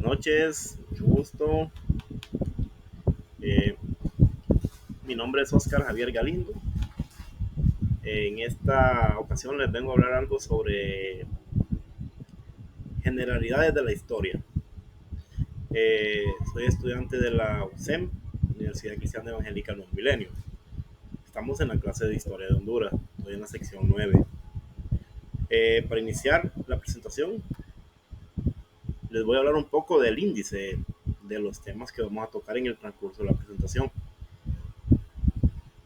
noches, mucho gusto. Eh, Mi nombre es Oscar Javier Galindo. En esta ocasión les vengo a hablar algo sobre generalidades de la historia. Soy estudiante de la UCEM, Universidad Cristiana Evangélica Nuevo Milenio. Estamos en la clase de Historia de Honduras, estoy en la sección 9. Para iniciar la presentación, les voy a hablar un poco del índice de los temas que vamos a tocar en el transcurso de la presentación.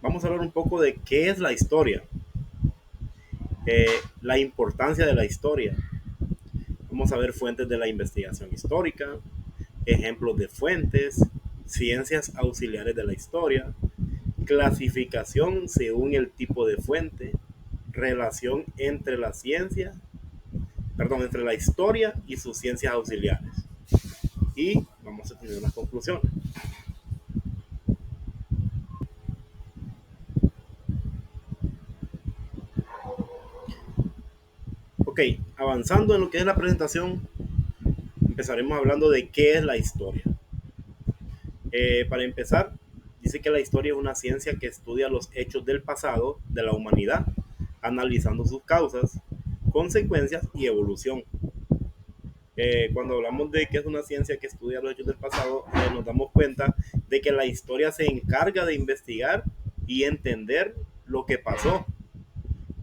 Vamos a hablar un poco de qué es la historia, la importancia de la historia. Vamos a ver fuentes de la investigación histórica, ejemplos de fuentes, ciencias auxiliares de la historia, clasificación según el tipo de fuente, relación entre la ciencia, entre la historia y sus ciencias auxiliares. Y vamos a tener unas conclusiones. Ok, avanzando en lo que es la presentación, empezaremos hablando de qué es la historia. Para empezar, dice que la historia es una ciencia que estudia los hechos del pasado de la humanidad, analizando sus causas, consecuencias y evolución. Cuando hablamos de que es una ciencia que estudia los hechos del pasado, nos damos cuenta de que la historia se encarga de investigar y entender lo que pasó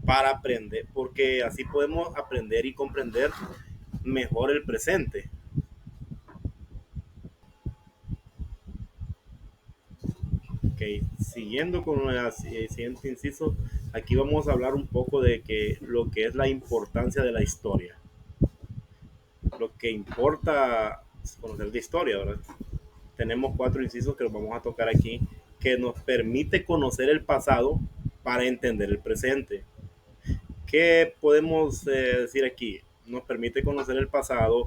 para aprender, porque así podemos aprender y comprender mejor el presente. Ok, siguiendo con el siguiente inciso, aquí vamos a hablar un poco de lo que es la importancia de la historia. Lo que importa es conocer de historia, ¿verdad? Tenemos 4 incisos que los vamos a tocar aquí, que nos permite conocer el pasado para entender el presente. ¿Qué podemos decir aquí? Nos permite conocer el pasado,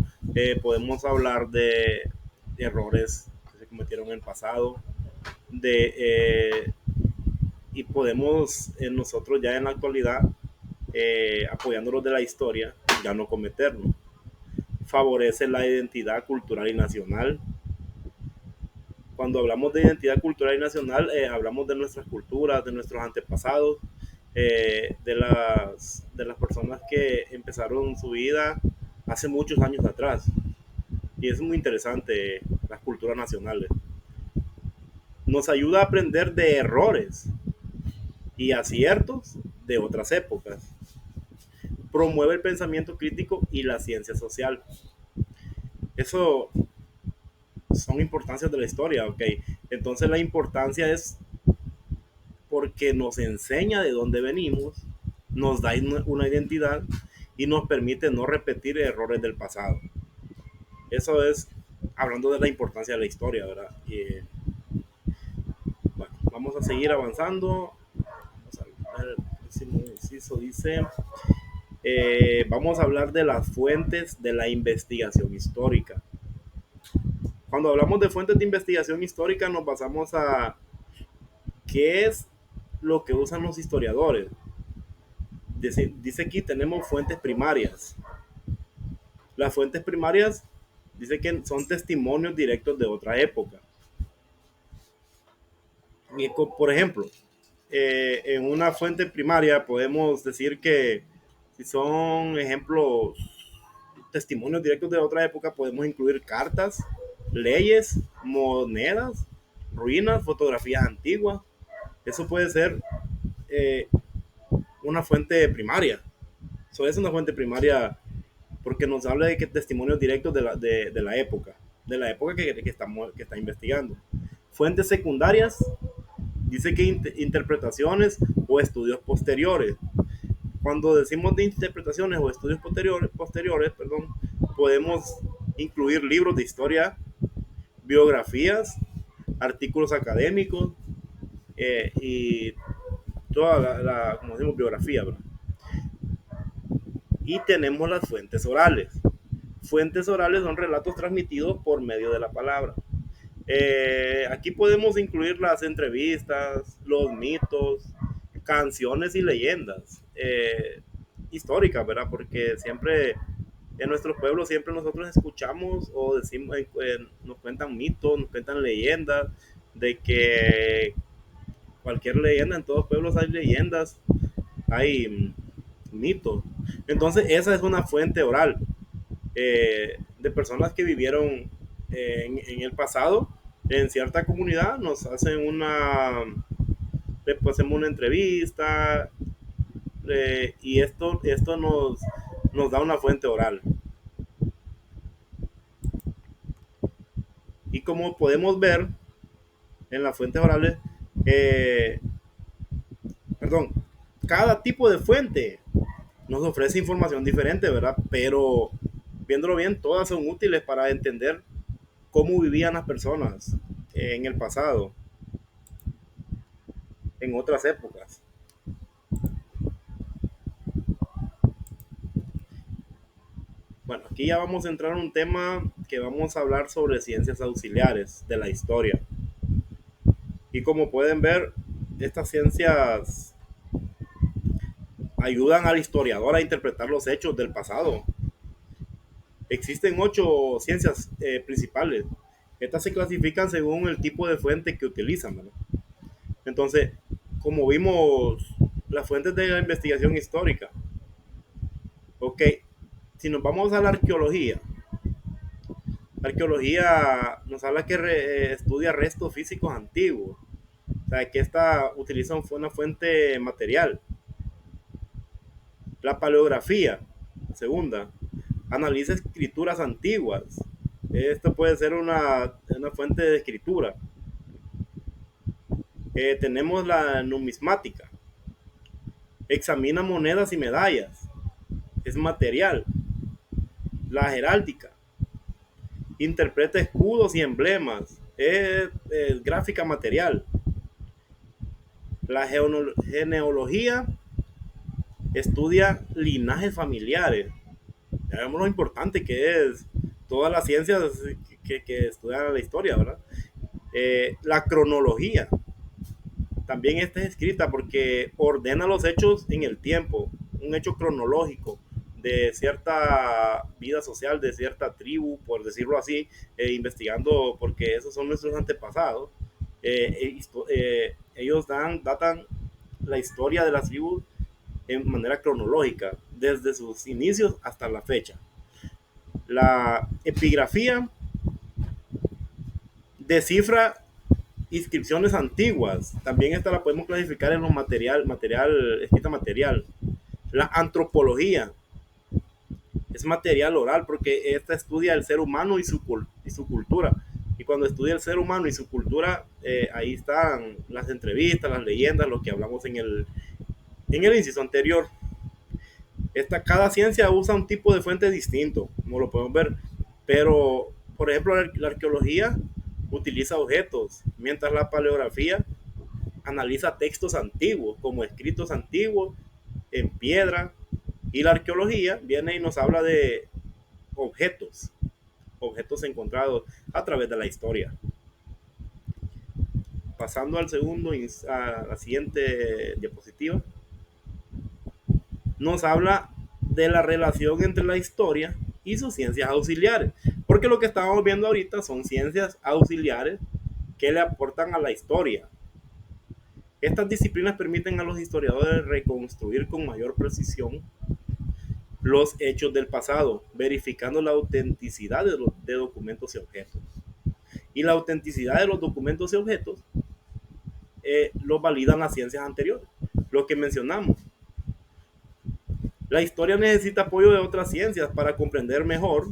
podemos hablar de errores que se cometieron en el pasado, de y podemos nosotros ya en la actualidad, apoyándonos de la historia, ya no cometerlo. Favorece la identidad cultural y nacional. Cuando hablamos de identidad cultural y nacional, hablamos de nuestras culturas, de nuestros antepasados, de las personas que empezaron su vida hace muchos años atrás. Y es muy interesante las culturas nacionales. Nos ayuda a aprender de errores y aciertos de otras épocas. Promueve el pensamiento crítico y la ciencia social. Eso son importancias de la historia, ¿ok? Entonces la importancia es porque nos enseña de dónde venimos, nos da una identidad y nos permite no repetir errores del pasado. Eso es hablando de la importancia de la historia, ¿verdad? Bueno, vamos a seguir avanzando. Vamos a ver, el próximo inciso dice, vamos a hablar de las fuentes de la investigación histórica. Cuando hablamos de fuentes de investigación histórica nos basamos a qué es lo que usan los historiadores. Dice aquí tenemos fuentes primarias. Las fuentes primarias dice que son testimonios directos de otra época. Y, por ejemplo, en una fuente primaria podemos decir que si son ejemplos, testimonios directos de otra época, podemos incluir cartas, leyes, monedas, ruinas, fotografías antiguas. Eso puede ser eh, una fuente primaria. Eso es una fuente primaria porque nos habla de que testimonios directos de la época que está investigando. Fuentes secundarias, dice que interpretaciones o estudios posteriores. Cuando decimos de interpretaciones o estudios posteriores, podemos incluir libros de historia, biografías, artículos académicos y toda como decimos, biografía, ¿verdad? Y tenemos las fuentes orales. Fuentes orales son relatos transmitidos por medio de la palabra. Aquí podemos incluir las entrevistas, los mitos, canciones y leyendas históricas, ¿verdad? Porque siempre En nuestros pueblos siempre nosotros escuchamos o decimos, nos cuentan mitos, nos cuentan leyendas de que cualquier leyenda, en todos los pueblos hay leyendas, hay mitos. Entonces esa es una fuente oral de personas que vivieron en el pasado en cierta comunidad, nos hacen después hacemos una entrevista y esto nos da una fuente oral. Y como podemos ver en las fuentes orales, eh, perdón, cada tipo de fuente nos ofrece información diferente, ¿verdad? Pero viéndolo bien, todas son útiles para entender cómo vivían las personas en el pasado, en otras épocas. Bueno, aquí ya vamos a entrar en un tema que vamos a hablar sobre ciencias auxiliares de la historia. Y como pueden ver, estas ciencias ayudan al historiador a interpretar los hechos del pasado. Existen 8 ciencias principales. Estas se clasifican según el tipo de fuente que utilizan, ¿verdad? Entonces, como vimos, las fuentes de la investigación histórica. Ok, si nos vamos a la arqueología nos habla que estudia restos físicos antiguos. O sea, que esta utiliza una fuente material. La paleografía, segunda, analiza escrituras antiguas. Esto puede ser una fuente de escritura. Tenemos la numismática, examina monedas y medallas, es material. La heráldica, interpreta escudos y emblemas, es gráfica material. La genealogía estudia linajes familiares. Ya vemos lo importante que es todas las ciencias que estudian la historia, ¿verdad? La cronología, también esta es escrita porque ordena los hechos en el tiempo, un hecho cronológico de cierta vida social, de cierta tribu, por decirlo así, investigando, porque esos son nuestros antepasados. Ellos datan la historia de las tribus en manera cronológica, desde sus inicios hasta la fecha. La epigrafía descifra inscripciones antiguas. También esta la podemos clasificar en los escrita material. La antropología es material oral porque esta estudia el ser humano y su cultura. Y cuando estudia el ser humano y su cultura, ahí están las entrevistas, las leyendas, lo que hablamos en el inciso anterior. Cada ciencia usa un tipo de fuente distinto, como lo podemos ver. Pero, por ejemplo, la arqueología utiliza objetos, mientras la paleografía analiza textos antiguos, como escritos antiguos en piedra, y la arqueología viene y nos habla de objetos, objetos encontrados a través de la historia. Pasando a la siguiente diapositiva, nos habla de la relación entre la historia y sus ciencias auxiliares, porque lo que estamos viendo ahorita son ciencias auxiliares que le aportan a la historia. Estas disciplinas permiten a los historiadores reconstruir con mayor precisión los hechos del pasado, verificando la autenticidad de documentos y objetos. Y la autenticidad de los documentos y objetos lo validan las ciencias anteriores, lo que mencionamos. La historia necesita apoyo de otras ciencias para comprender mejor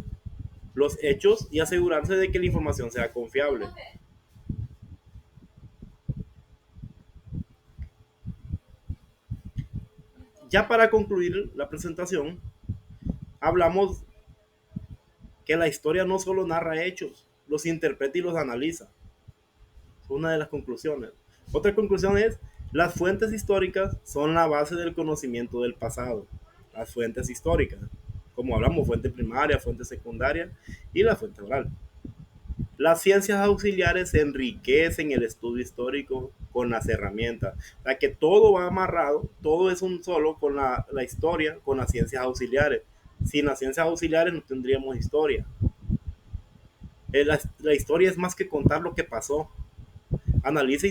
los hechos y asegurarse de que la información sea confiable. Ya para concluir la presentación, hablamos que la historia no solo narra hechos, los interpreta y los analiza. Es una de las conclusiones. Otra conclusión es, las fuentes históricas son la base del conocimiento del pasado. Las fuentes históricas, como hablamos, fuente primaria, fuente secundaria y la fuente oral. Las ciencias auxiliares enriquecen el estudio histórico con las herramientas. O que todo va amarrado, todo es un solo con la historia, con las ciencias auxiliares. Sin las ciencias auxiliares no tendríamos historia. La historia es más que contar lo que pasó. Analiza,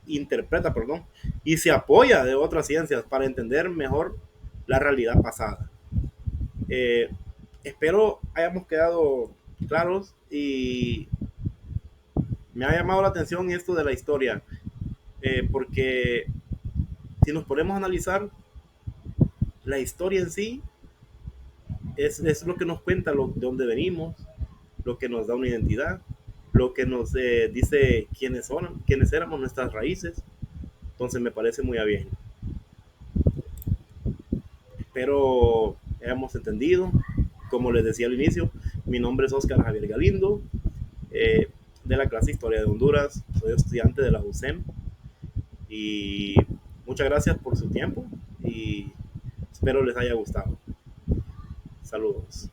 interpreta, perdón, y se apoya de otras ciencias para entender mejor la realidad pasada. Eh, Espero hayamos quedado claros y me ha llamado la atención esto de la historia, porque si nos ponemos a analizar, la historia en sí es lo que nos cuenta de dónde venimos, lo que nos da una identidad, lo que nos dice quiénes éramos, nuestras raíces. Entonces me parece muy bien. Espero hayamos entendido. Como les decía al inicio, mi nombre es Oscar Javier Galindo, eh, de la clase Historia de Honduras. Soy estudiante de la UCEM y muchas gracias por su tiempo y espero les haya gustado. Saludos.